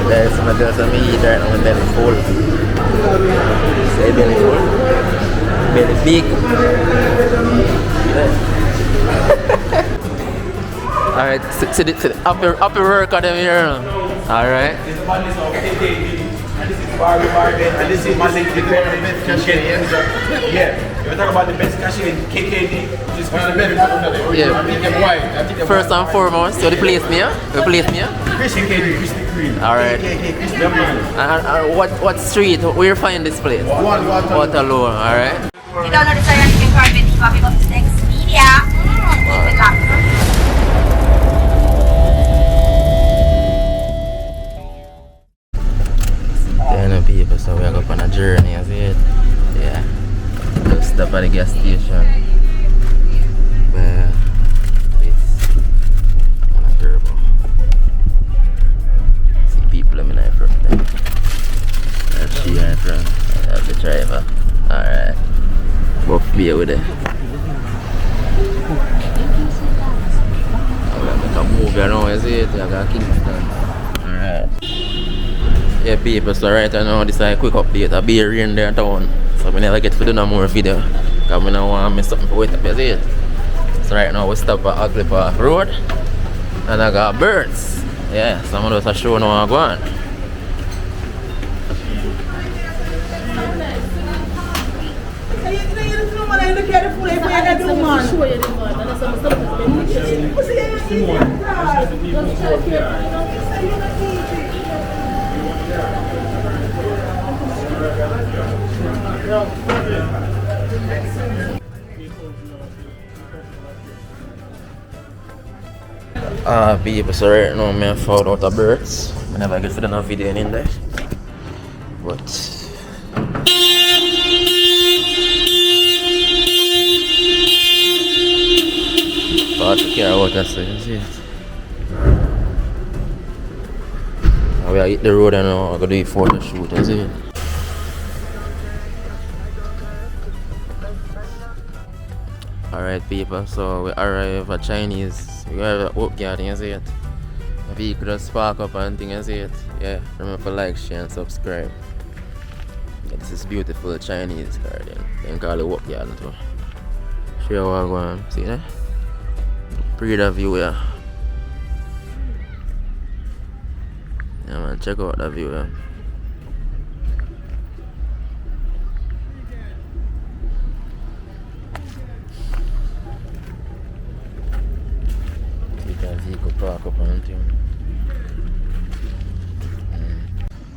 There's some of those on me eat right now, my belly full. Say belly full. Belly big. Alright, see the upper work of them here. Alright. This one is of KKD, and this is Barbie, and this is Malik, the best cachet. Yeah, you talk about the best cachet in KKD, which is one of the best. Yeah. First and foremost, so the place me, the place me. Christian KD, Christian Green. Alright. And what street? Where you find this place? Waterloo. Alright. You download the site and you can card with Copy Box Next Media. Good luck. People, so we are going on a journey, you see it? Yeah. Just stop at the gas station. But it's on a turbo. See people in my front there. That's she in front. That's the driver. Alright. Both beer with it. I'm gonna make a move now, you see it? I got Kingston. Alright. Yeah people, so right now this is a quick update. A beer rain there in town. So I never get to do no more video. Because I don't want to miss something to wait up, you see it? So right now we stop at Ugly Park Road. And I got birds. Yeah, some of those are showing how I go on. People, so right now I found out the birds. I never get to do no video in there. But I took care of what I say, you see it? Now we are hit the road and now I'm going to do a photo shoot, you see it? Alright people, so we arrive at Chinese, we arrive at Oak Garden, you see it? The vehicle just park up and thing, you see it? Yeah, remember to like, share and subscribe. Yeah, this is beautiful Chinese garden, then call it Oak Garden too. Show what I'm going, see that? Pretty the view here. Yeah man, check out the view here. Vehicle park up and thing.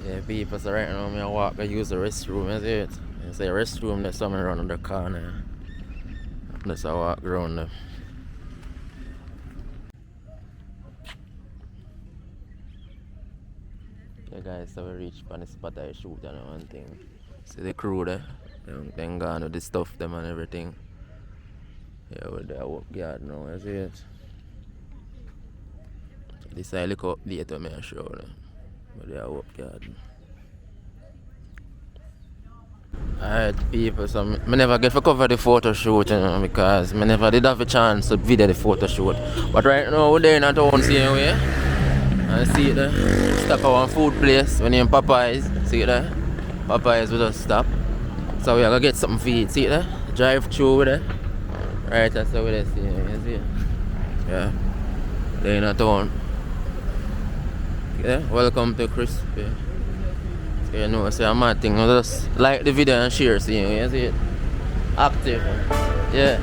Yeah people, so right now I walk I use the restroom, you see it? You see the restroom there's somewhere around the corner. Just I walk around there. Yeah guys, so we reach on the spot I shoot and one thing. See the crew there? Then gone with the stuff them and everything. Yeah, we're there work yard now, you see it? This is a little update to me I show you. But they are work yard. Alright people, so I never get to cover the photo shoot, you know, because I never did have a chance to video the photo shoot. But right now we're there in a town same way. And see it there. Stop at one food place, we name Popeyes. See it there? Popeyes we just stop. So we are gonna get something to eat, see it there? Drive through with it. Right, that's how we there see it, you see it? Yeah. There in a town. Yeah, welcome to Crispy. So you know, say a mad thing. Just like the video and share, see you see it? Active. Yeah.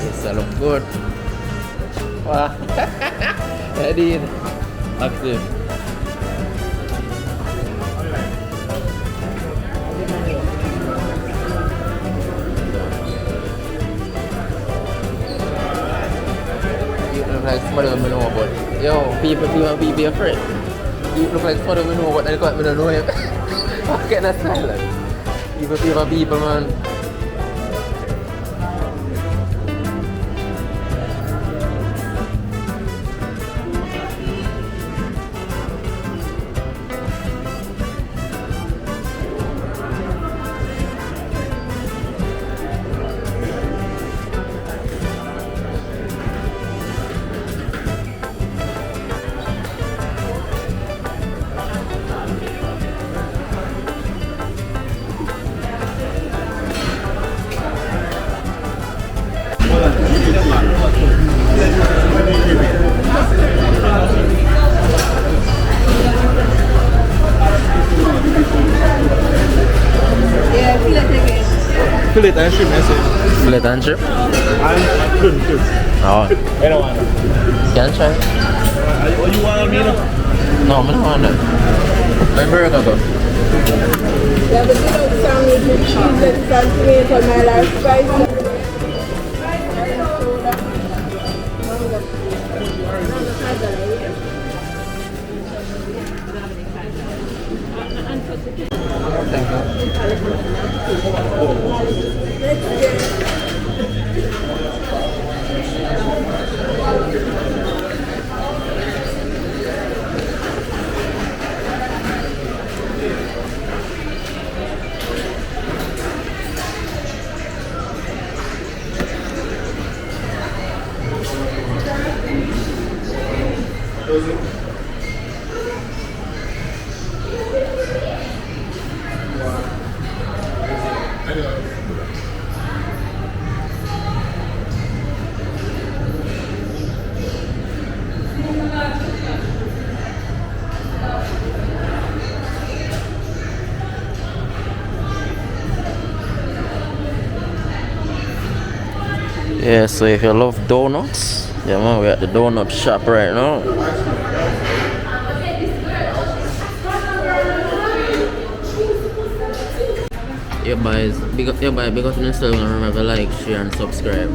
Yes, I look good. Wow. I did. Active. You look like somebody we know about. Yo, people be afraid. You look like somebody we know about and I don't know him. Okay, that's silent. People, man. Fillet and shrimp, I say. Fillet and shrimp? And shrimp too. Oh. I don't want that. Can I try? What you want me to? No, I don't want that. My burger go. Yeah, but you know, sandwich with cheese and tomato, my life spicy. Yeah, so if you love donuts, yeah man, we're at the donut shop right now. Yeah boys, big up on yourself and remember like, share and subscribe.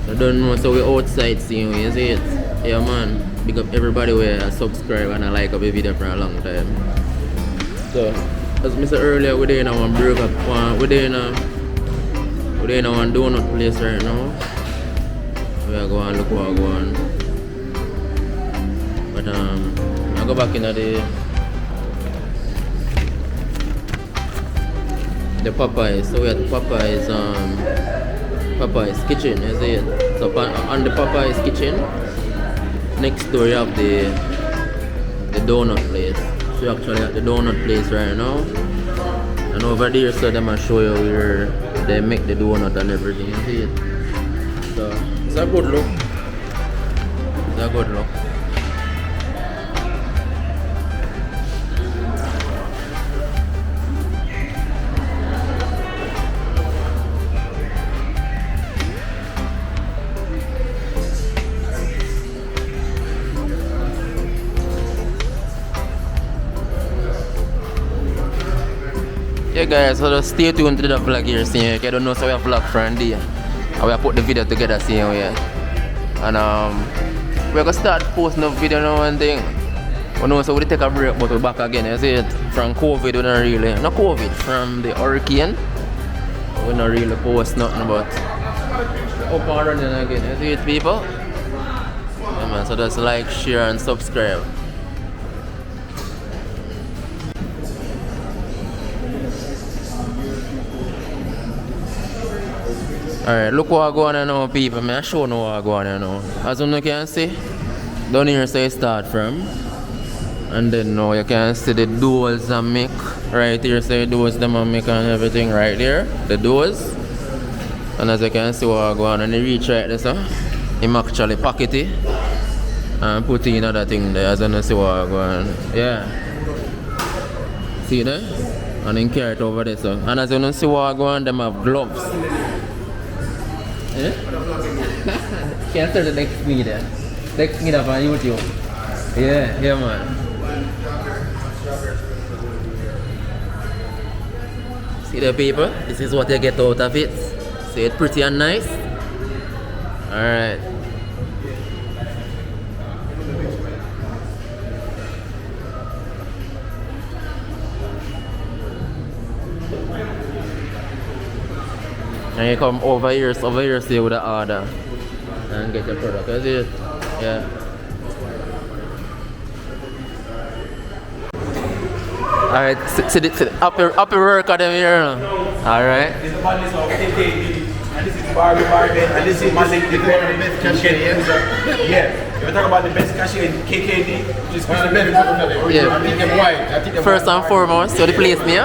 I don't know, so we're outside seeing you see it? Yeah man, big up everybody where subscribe and I like up a video for a long time. So, as I said earlier, we're there in one burger, we're there in one donut place right now. We are going to look what we're going. But I go back into the Popeyes. So we at Popeyes kitchen, you see it? So on the Popeyes kitchen, next door you have the donut place. So you're actually at the donut place right now. And over there, so them will show you where they make the donut and everything, you see it? So it's a good look. It's a good look. Yeah guys, so just stay tuned to the vlog here, seeing you. I don't know, so we have vlog for a day. And we have put the video together, seeing you here. And we're gonna start posting the video now and thing. We know, so we take a break, but we're back again, you see it? From COVID, we don't really, not COVID, from the hurricane. We don't really post nothing, but up and running again, you see it people? Yeah man, so just like, share and subscribe. Alright, look what I go on now people, I show you what I go on now. As you can see, down here so you start from. And then now you can see the doors I make. Right here so the doors them I make and everything right there. The doors. And as you can see what I go on and you reach right there so I'm actually pocket it and put in another thing there as you see what I go on. Yeah. See there? And then carry it over there so. And as you see what I go on, them have gloves. Eh? Can start the next video. Next video on YouTube. Yeah, yeah man. See the people? This is what you get out of it. See it pretty and nice? Alright. And you come over here see with the order and get your product, is it? Yeah. Alright, see the happy work of them here. Alright. This is one of KKD, and this is Barbie, and this is Malik, the very best cashier. Yeah. If you talk about the best cashier in KKD, which is one of the best. Yeah. I think them white. First and foremost, so the place me,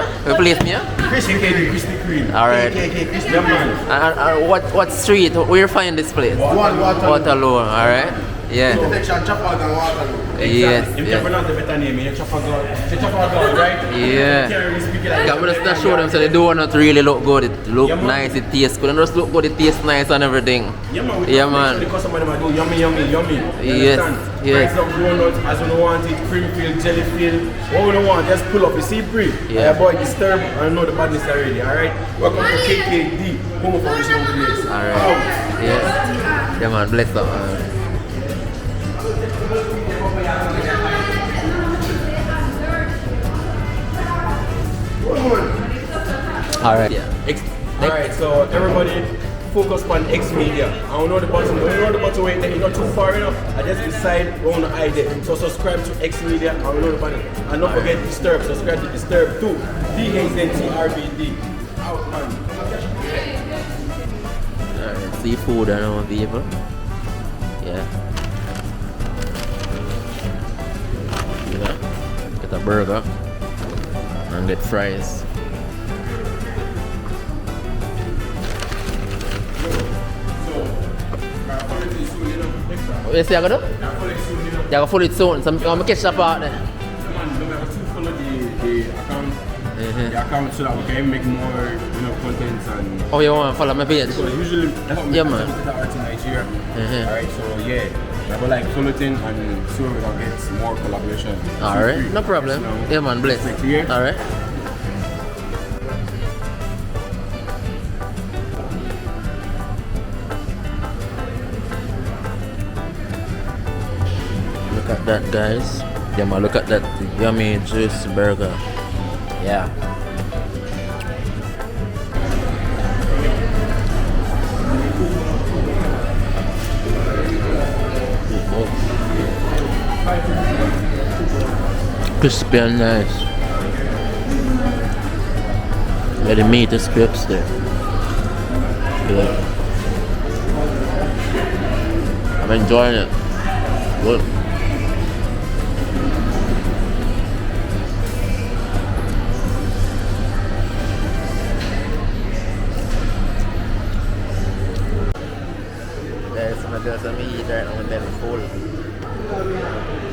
Christian KD, Christy Queen. Alright. KKK, Christian man. And what street? Where you find this place? Waterloo. Waterloo, alright? Yeah. Intersection Chapel and Waterloo. Yes, Him yes. can pronounce the better name. You Trafalgar, right? Yeah. You can't really speak it like Got me just show them so the donut really look good. It look Yeah, man. nice, it tastes good. And just look good, it tastes nice and everything. Yeah, man. Yeah, Make man. sure the customer them do yummy. You Yes, understand? yes. Price up donuts as we don't want it, cream filled, jelly filled. What we don't want, just pull up. You see, Bree. Yeah. Boy, disturb. I know the badness already. Alright? Welcome to KKD, home of original place. Alright. Yeah. Yeah, man. Bless up, man. Alright. Yeah. Alright, so everybody focus on X Media. I don't know the button, wait there, it's not too far enough. I just decide we want to hide it. So subscribe to X Media, I don't know the button. And don't forget Disturb, subscribe to Disturb too. DHZTRBD. Out, man. Alright, seafood, I know, people. Yeah. Yeah. Get a burger and get fries. What you say I gotta do? You gotta follow it soon. So I'm gonna catch that part then. The account so that we can make more, contents and. Oh, you wanna follow my page? Because usually that's what we Yeah, do man. with art in Nigeria. Alright, so yeah, I go like follow thing and see where we can get more collaboration. Alright, no problem. Yeah, man, bless. Next year. Alright. Look at that, guys. Yeah, man, look at that yummy juice burger. Yeah. Crispy and nice. Yeah, the meat is crispy. Yeah. I'm enjoying it. Good. There's some of some eat right now, my belly full.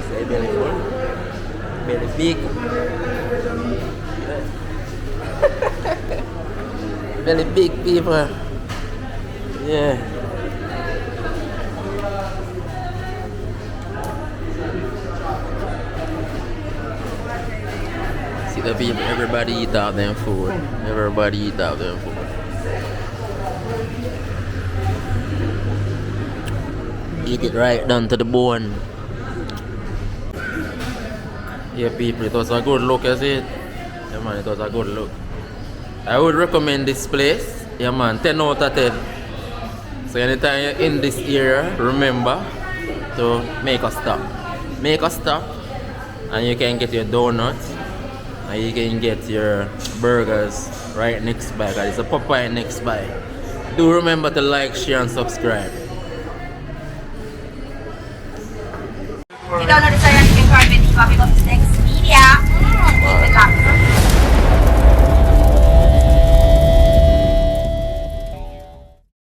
Say belly full. Belly big. Belly big, people. Yeah. See the people, everybody eat out them food. Everybody eat out them food. Eat it right down to the bone. Yeah, people, it was a good look, you see it? Yeah, man, it was a good look. I would recommend this place. Yeah, man, 10 out of 10. So anytime you're in this area, remember to make a stop. Make a stop and you can get your donuts and you can get your burgers right next by. It's a Popeye next by. Do remember to like, share and subscribe. You don't know the Syrian chicken carpet, you copy up the next